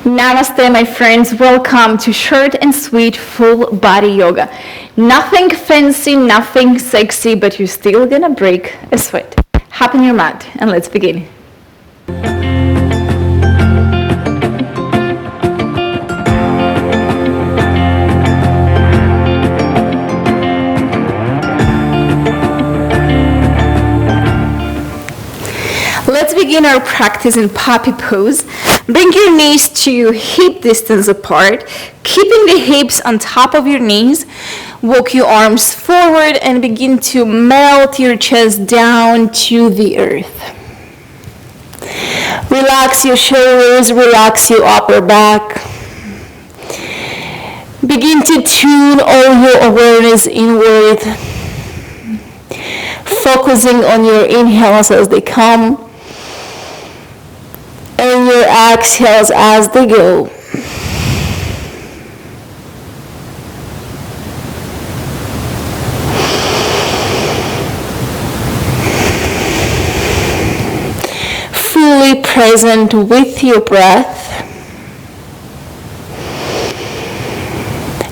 Namaste, my friends. Welcome to short and sweet full body yoga. Nothing fancy, nothing sexy, but you're still gonna break a sweat. Hop on your mat and let's begin. Let's begin our practice in puppy pose. Bring your knees to hip distance apart, keeping the hips on top of your knees. Walk your arms forward and begin to melt your chest down to the earth. Relax your shoulders, relax your upper back. Begin to tune all your awareness inward, focusing on your inhales as they come and your exhales as they go. Fully present with your breath,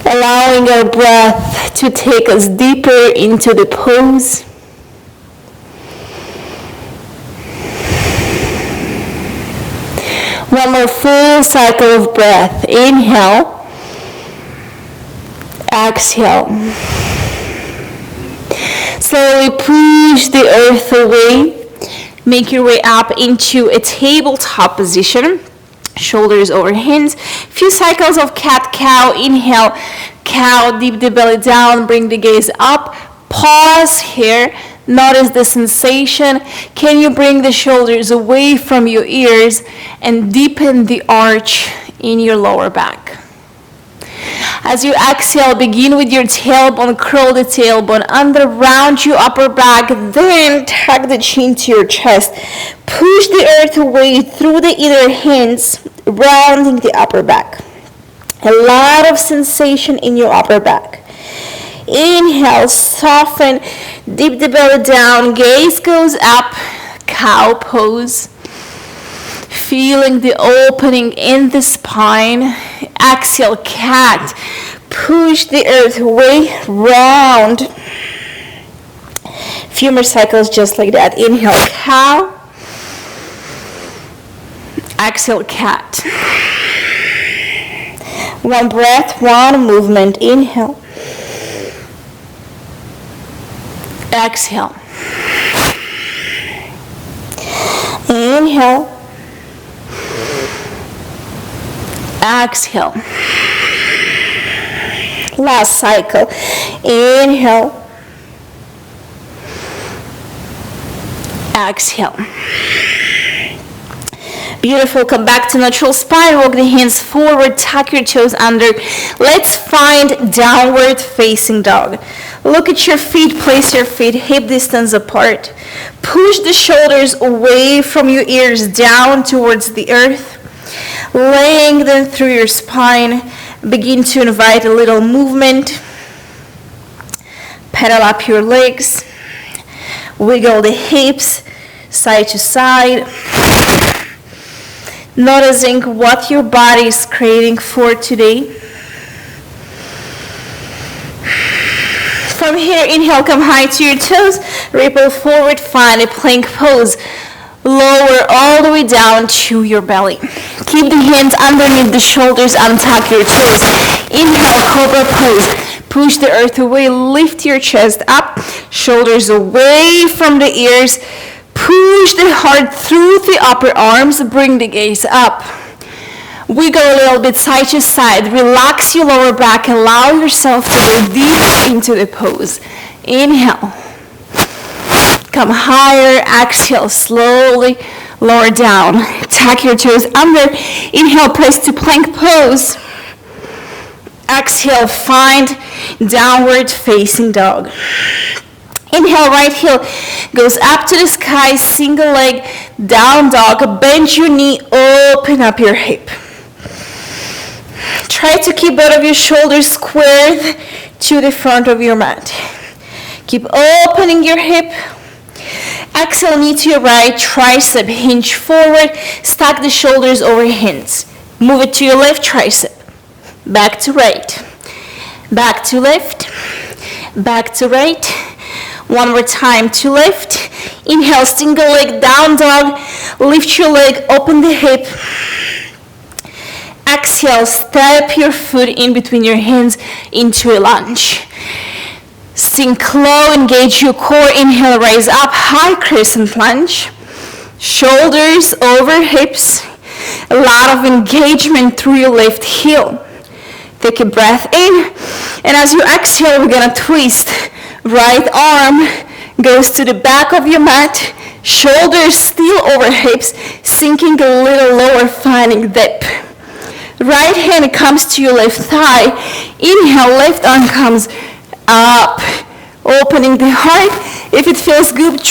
allowing our breath to take us deeper into the pose. One more full cycle of breath. Inhale, exhale. Slowly push the earth away. Make your way up into a tabletop position. Shoulders over hands. Few cycles of cat-cow. Inhale, cow, deep the belly down, bring the gaze up. Pause here. Notice the sensation. Can you bring the shoulders away from your ears and deepen the arch in your lower back? As you exhale, begin with your tailbone, curl the tailbone under, round your upper back, then tuck the chin to your chest. Push the earth away through the inner hands, rounding the upper back. A lot of sensation in your upper back. Inhale, soften, dip the belly down, gaze goes up, cow pose. Feeling the opening in the spine. Exhale, cat. Push the earth away, round. Few more cycles just like that. Inhale, cow. Exhale, cat. One breath, one movement. Inhale. Exhale. Inhale. Exhale. Last cycle. Inhale. Exhale. Beautiful. Come back to neutral spine. Walk the hands forward. Tuck your toes under. Let's find downward facing dog. Look at your feet. Place your feet hip distance apart. Push the shoulders away from your ears down towards the earth. Laying them through your spine. Begin to invite a little movement. Pedal up your legs. Wiggle the hips side to side. Noticing what your body is craving for today. From here, inhale, come high to your toes. Ripple forward, find a plank pose. Lower all the way down to your belly. Keep the hands underneath the shoulders, untuck your toes. Inhale, cobra pose. Push the earth away, lift your chest up, shoulders away from the ears. Push the heart through the upper arms, bring the gaze up. Wiggle a little bit side to side, relax your lower back, allow yourself to go deep into the pose. Inhale. Come higher, exhale, slowly lower down. Tuck your toes under. Inhale, press to plank pose. Exhale, find downward facing dog. Inhale, right heel goes up to the sky, single leg, down dog. Bend your knee, open up your hip. Try to keep both of your shoulders squared to the front of your mat. Keep opening your hip. Exhale, knee to your right, tricep hinge forward, stack the shoulders over hands. Move it to your left tricep. Back to right. Back to left. Back to right. One more time to left. Inhale, single leg, down dog. Lift your leg, open the hip. Exhale, step your foot in between your hands into a lunge. Sink low, engage your core. Inhale, rise up, high crescent lunge. Shoulders over hips. A lot of engagement through your left heel. Take a breath in, and as you exhale, we're gonna twist. Right arm goes to the back of your mat, shoulders still over hips, sinking a little lower, finding dip. Right hand comes to your left thigh. Inhale, left arm comes up, opening the heart. If it feels good,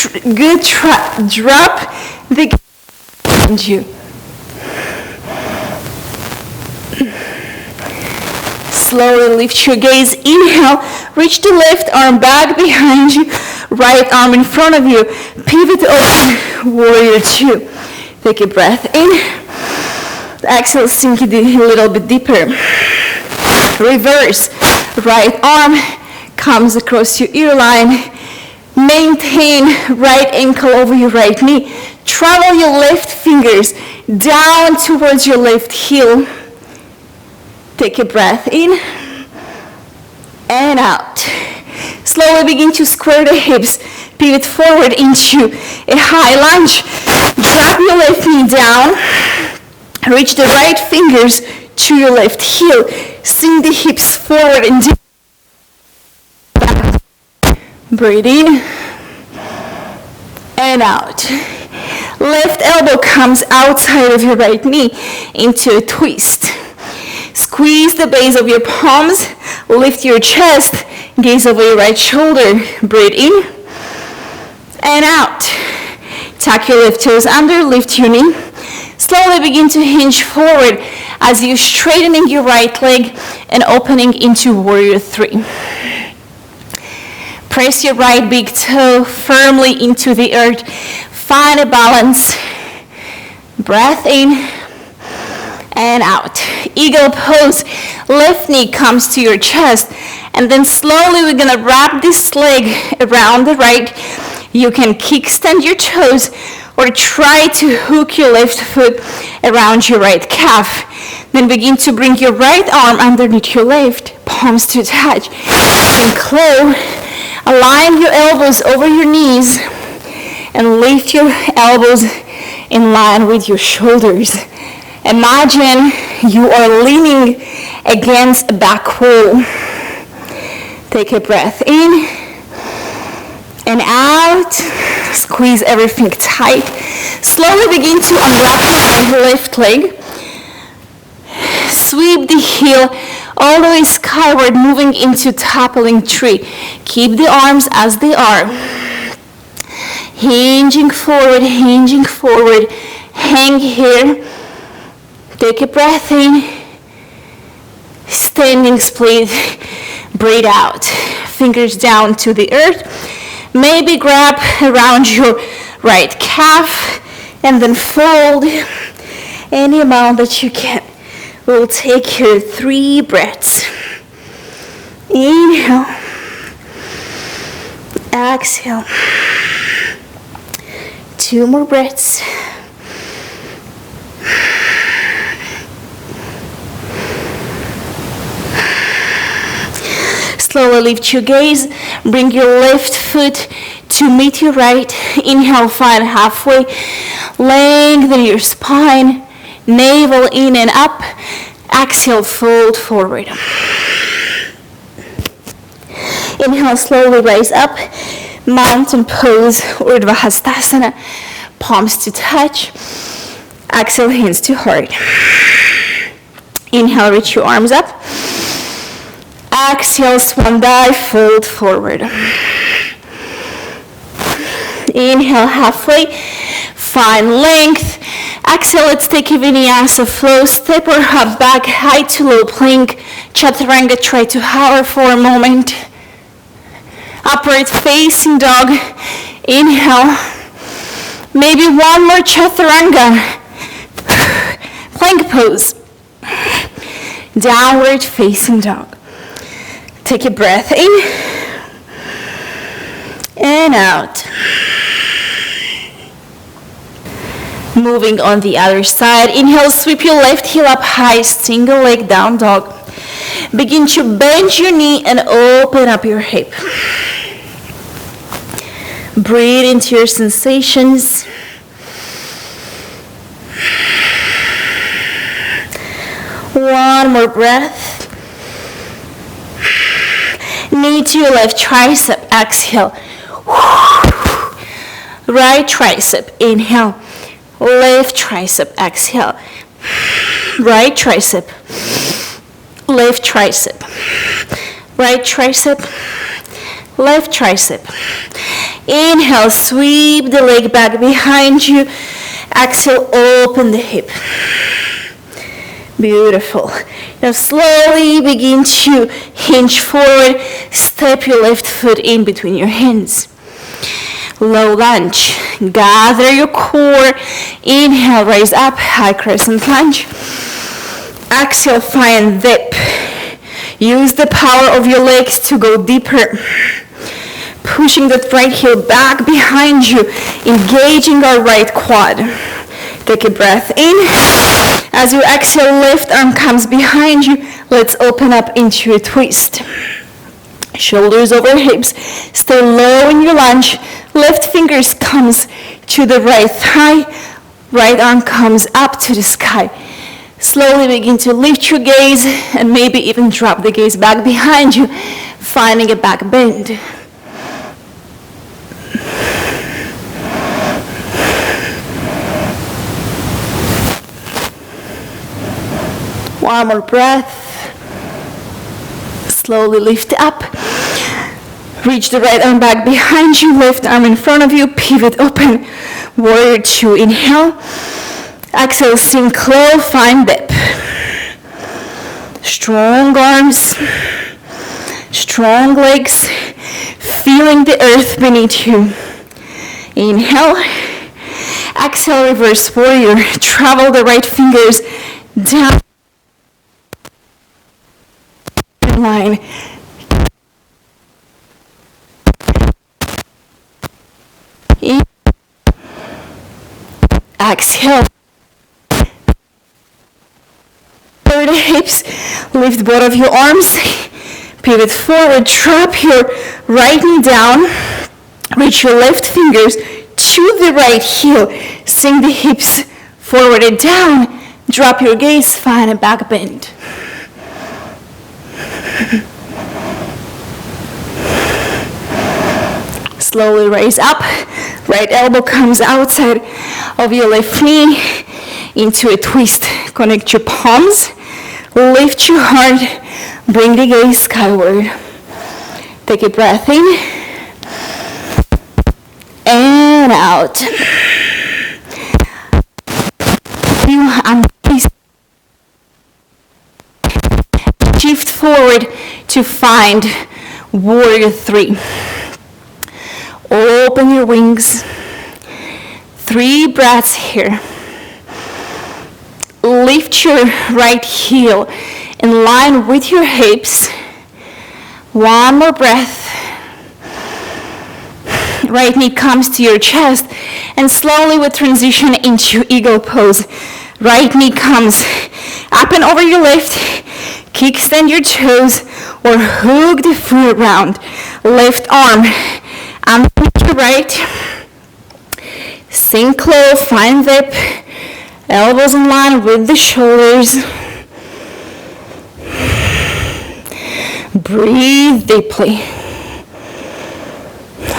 drop the behind you. Slowly lift your gaze. Inhale, reach the left arm back behind you, right arm in front of you. Pivot open, warrior two. Take a breath in. Exhale, sink it a little bit deeper. Reverse. Right arm comes across your ear line. Maintain right ankle over your right knee. Travel your left fingers down towards your left heel. Take a breath in and out. Slowly begin to square the hips. Pivot forward into a high lunge. Drop your left knee down. Reach the right fingers to your left heel. Sink the hips forward and down. Breathe in and out. Left elbow comes outside of your right knee into a twist. Squeeze the base of your palms, lift your chest, gaze over your right shoulder. Breathe in and out. Tuck your left toes under, lift your knee. Slowly begin to hinge forward as you're straightening your right leg and opening into warrior three. Press your right big toe firmly into the earth. Find a balance. Breath in and out. Eagle pose. Left knee comes to your chest, and then slowly we're gonna wrap this leg around the right. You can kickstand your toes or try to hook your left foot around your right calf. Then begin to bring your right arm underneath your left, palms to touch. Sink low. Align your elbows over your knees and lift your elbows in line with your shoulders. Imagine you are leaning against a back wall. Take a breath in and out. Squeeze everything tight. Slowly begin to unwrap your left leg. Sweep the heel all the way skyward, moving into toppling tree. Keep the arms as they are. Hinging forward, hang here. Take a breath in. Standing split, breathe out. Fingers down to the earth. Maybe grab around your right calf and then fold any amount that you can. We'll take here 3 breaths. Inhale. Exhale. 2 more breaths. Slowly lift your gaze. Bring your left foot to meet your right. Inhale, find halfway. Lengthen your spine. Navel in and up. Exhale, fold forward. Inhale, slowly rise up. Mountain pose, Urdhva Hastasana. Palms to touch. Exhale, hands to heart. Inhale, reach your arms up. Exhale, swan dive, fold forward. Inhale, halfway. Find length. Exhale, let's take a vinyasa flow. Step or hop back, high to low plank. Chaturanga, try to hover for a moment. Upward facing dog. Inhale. Maybe one more chaturanga. Plank pose. downward facing dog. Take a breath in and out. Moving on the other side. Inhale, sweep your left heel up high, single leg down dog. Begin to bend your knee and open up your hip. Breathe into your sensations. One more breath. Knee to your left tricep, exhale. Right tricep, inhale. Left tricep, exhale. Right tricep. Left tricep. Right tricep. Left tricep. Inhale, sweep the leg back behind you. Exhale, open the hip. Beautiful. Now slowly begin to hinge forward. Step your left foot in between your hands. Low lunge. Gather your core. Inhale, raise up, high crescent lunge. Exhale, find dip. Use the power of your legs to go deeper. Pushing that right heel back behind you, engaging our right quad. Take a breath in. As you exhale, left arm comes behind you. Let's open up into a twist. Shoulders over hips. Stay low in your lunge. Left fingers comes to the right thigh. Right arm comes up to the sky. Slowly begin to lift your gaze and maybe even drop the gaze back behind you, finding a back bend. One more breath. Slowly lift up. Reach the right arm back behind you, left arm in front of you, pivot open. Warrior 2, inhale. Exhale, sink low, find dip. Strong arms, strong legs, feeling the earth beneath you. Inhale. Exhale, reverse warrior. Travel the right fingers down line. Exhale. Lower the hips. Lift both of your arms. Pivot forward. Drop your right knee down. Reach your left fingers to the right heel. Sink the hips forward and down. Drop your gaze. Find a back bend. Slowly raise up. Right elbow comes outside of your left knee into a twist. Connect your palms. Lift your heart. Bring the gaze skyward. Take a breath in and out. Shift forward to find Warrior 3. Open your wings. 3 breaths here. Lift your right heel in line with your hips. 1 more breath. Right knee comes to your chest, and slowly we transition into eagle pose. Right knee comes up and over your left. Kickstand your toes or hook the foot around. Left arm underneath your right. Sink low, find dip. Elbows in line with the shoulders. Breathe deeply.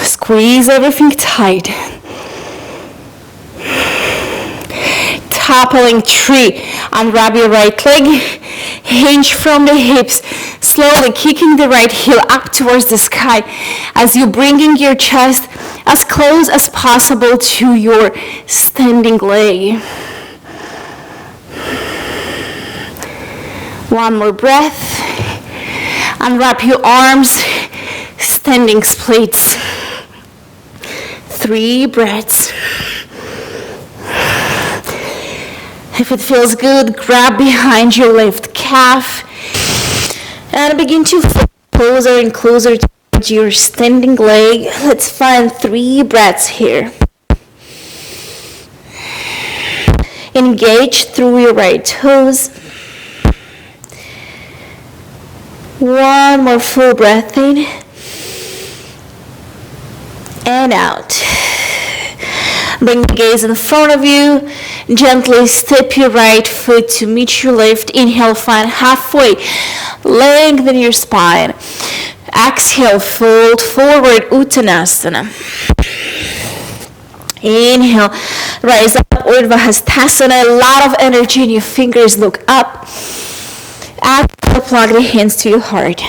Squeeze everything tight. Toppling tree. Unwrap your right leg. Hinge from the hips. Slowly kicking the right heel up towards the sky as you're bringing your chest as close as possible to your standing leg. 1 more breath. Unwrap your arms. Standing splits. 3 breaths. If it feels good, grab behind your left calf. And begin to fall closer and closer to your standing leg. Let's find 3 breaths here. Engage through your right toes. 1 more full breath in and out. Bring the gaze in front of you. Gently step your right foot to meet your left. Inhale, find halfway. Lengthen your spine. Exhale, fold forward, Uttanasana. Inhale, rise up, Urdhva Hastasana. A lot of energy in your fingers, look up. Exhale, plug the hands to your heart.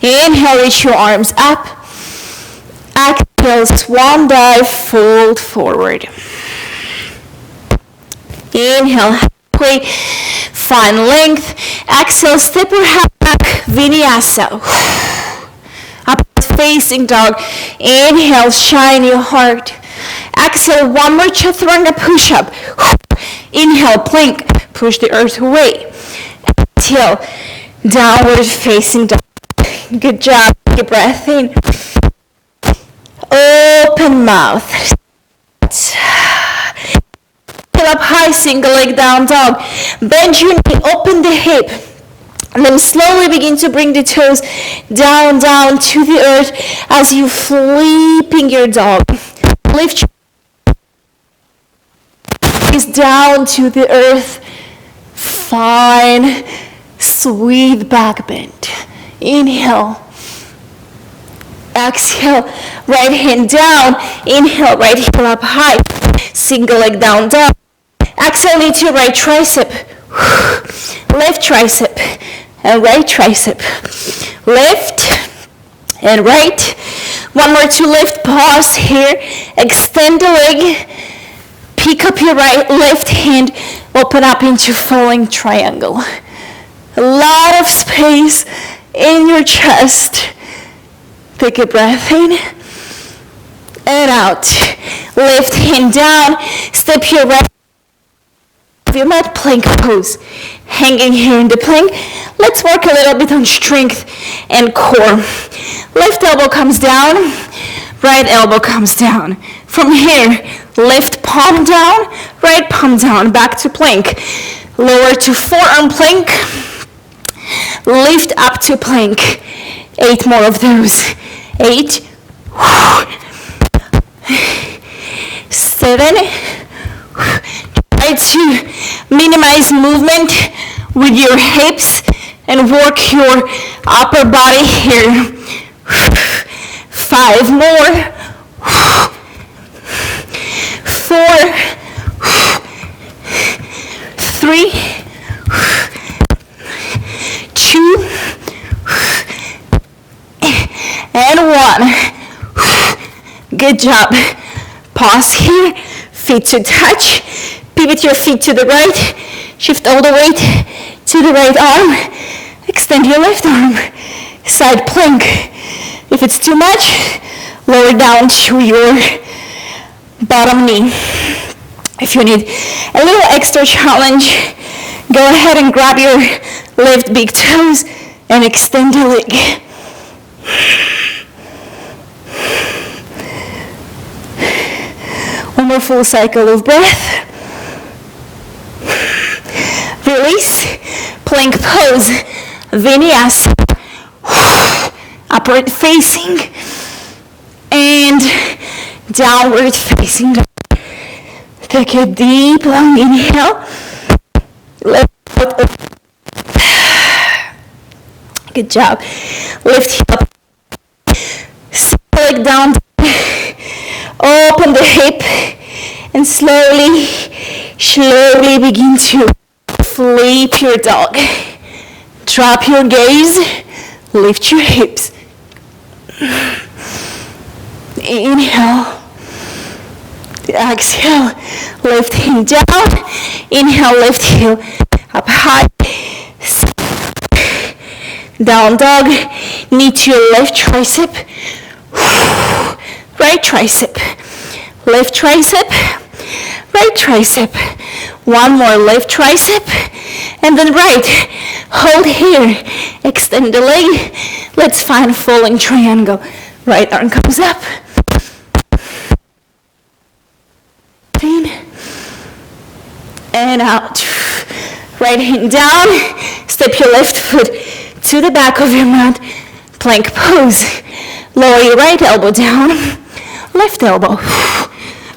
Inhale, reach your arms up. Exhale, swan dive, fold forward. Inhale, halfway, find length. Exhale, step your head back, Vinyasa. Upward facing dog. Inhale, shine your heart. Exhale, 1 more Chaturanga push-up. Inhale, plank, push the earth away. Exhale, downward facing dog. Good job, take a breath in. Open mouth. Pull up high, single leg down dog. Bend your knee, open the hip. And then slowly begin to bring the toes down to the earth as you flipping your dog. Lift your gaze down to the earth. Fine, sweet back bend. Inhale. Exhale, right hand down. Inhale, right heel up high. Single leg down dog. Exhale into right tricep. Left tricep and right tricep. Left and right. 1 more to lift. Pause here. Extend the leg. Pick up your left hand. Open up into falling triangle. A lot of space in your chest. Take a breath in and out. Left hand down. Step your right your mat, plank pose. Hanging here in the plank. Let's work a little bit on strength and core. Left elbow comes down. Right elbow comes down. From here, left palm down. Right palm down. Back to plank. Lower to forearm plank. Lift up to plank. 8 more of those. 8. 7. Try to minimize movement with your hips and work your upper body here. 5 more. 4. 3. 2. And 1. Good job. Pause here. Feet to touch. Pivot your feet to the right. Shift all the weight to the right arm. Extend your left arm. Side plank. If it's too much, lower down to your bottom knee. If you need a little extra challenge, go ahead and grab your left big toes and extend the leg. One more full cycle of breath. Release. Plank pose. Vinyasa. Upward facing. And downward facing. Take a deep, long inhale. Lift up. Good job. Lift up. Leg down. Open the hip. And slowly begin to flip your dog. Drop your gaze. Lift your hips. Inhale. Exhale. Lift him down. Inhale, lift heel up high. Down dog. Knee to your left tricep. Right tricep. Left tricep. Right tricep. 1 more left tricep. And then right, hold here, extend the leg. Let's find falling triangle. Right arm comes up. And out. Right hand down, step your left foot to the back of your mat, plank pose. Lower your right elbow down, left elbow.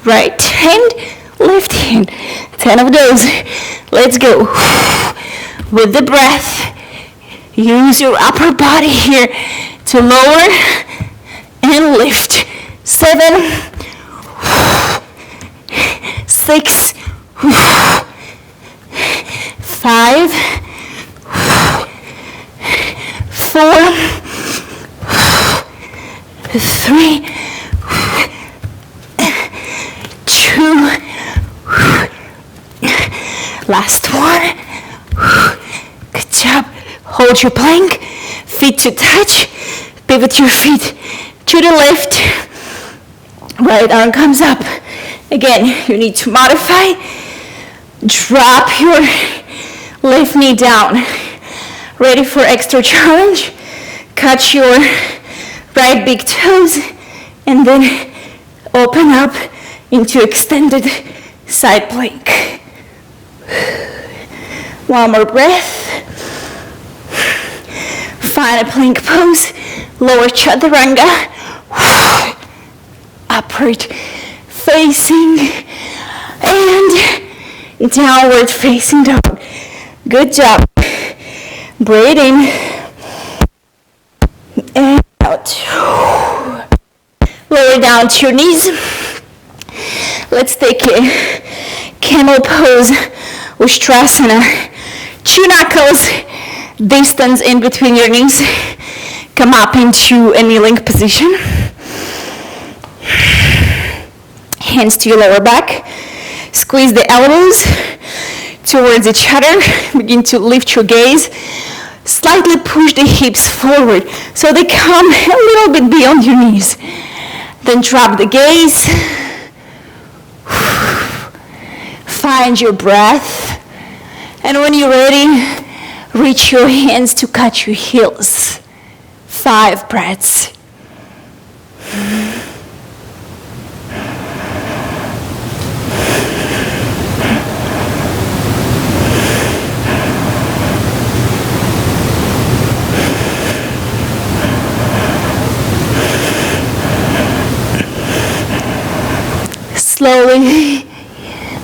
Right hand, left hand. 10 of those. Let's go. With the breath, use your upper body here to lower and lift. 7, 6, 5, 4, 3, 2, last one. Good job. Hold your plank, feet to touch, pivot your feet to the left. Right arm comes up. Again, you need to modify. Drop your left knee down. Ready for extra challenge? Catch your right big toes and then open up into extended side plank. One more breath. Find a plank pose. Lower chaturanga. Upward facing and downward facing dog. Good job. Breathe in and out. Lower down to your knees. Let's take a camel pose, Ustrasana. 2 knuckles, distance in between your knees. Come up into a kneeling position. Hands to your lower back. Squeeze the elbows towards each other. Begin to lift your gaze. Slightly push the hips forward so they come a little bit beyond your knees. Then drop the gaze. Find your breath. And when you're ready, reach your hands to catch your heels. 5 breaths. Slowly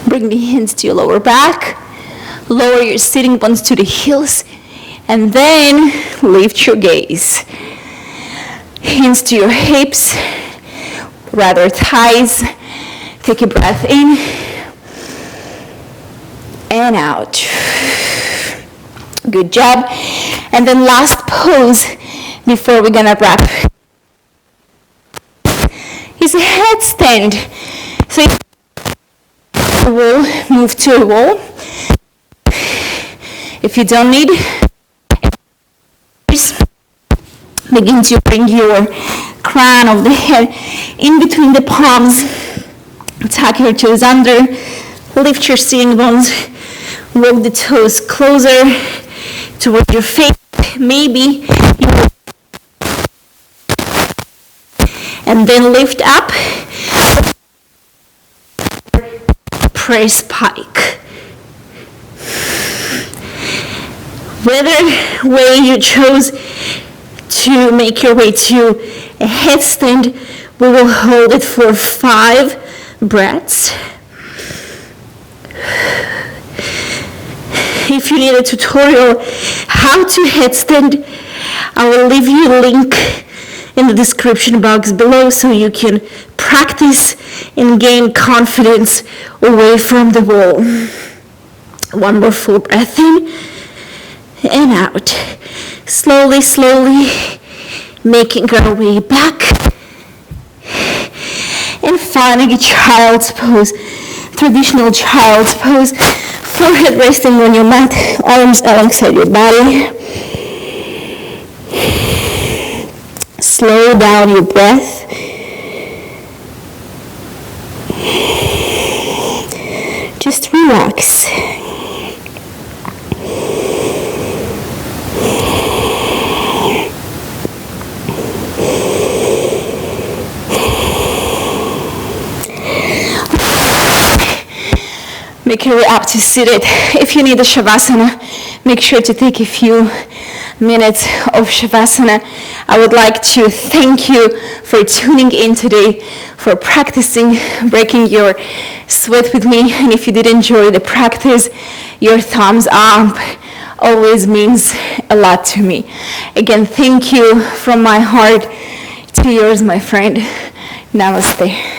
bring the hands to your lower back. Lower your sitting bones to the heels. And then lift your gaze. Hands to your hips, rather thighs. Take a breath in and out. Good job. And then last pose before we're gonna wrap is a headstand. So we'll move to a wall. If you don't need, begin to bring your crown of the head in between the palms. Tuck your toes under. Lift your sitting bones. Walk the toes closer toward your face. Maybe you will. And then lift up. Press pike. Whether way you chose to make your way to a headstand, we will hold it for 5 breaths. If you need a tutorial how to headstand, I will leave you a link in the description box below so you can practice and gain confidence away from the wall. One more full breath in and out. Slowly, slowly making our way back. And finding a child's pose, traditional child's pose. Forehead resting on your mat, arms alongside your body. Slow down your breath. Just relax. Make your way up to seated. If you need a Shavasana, make sure to take a few minutes of Shavasana. I would like to thank you for tuning in today, for practicing, breaking your sweat with me. And if you did enjoy the practice, your thumbs up always means a lot to me. Again, thank you from my heart to yours, my friend. Namaste.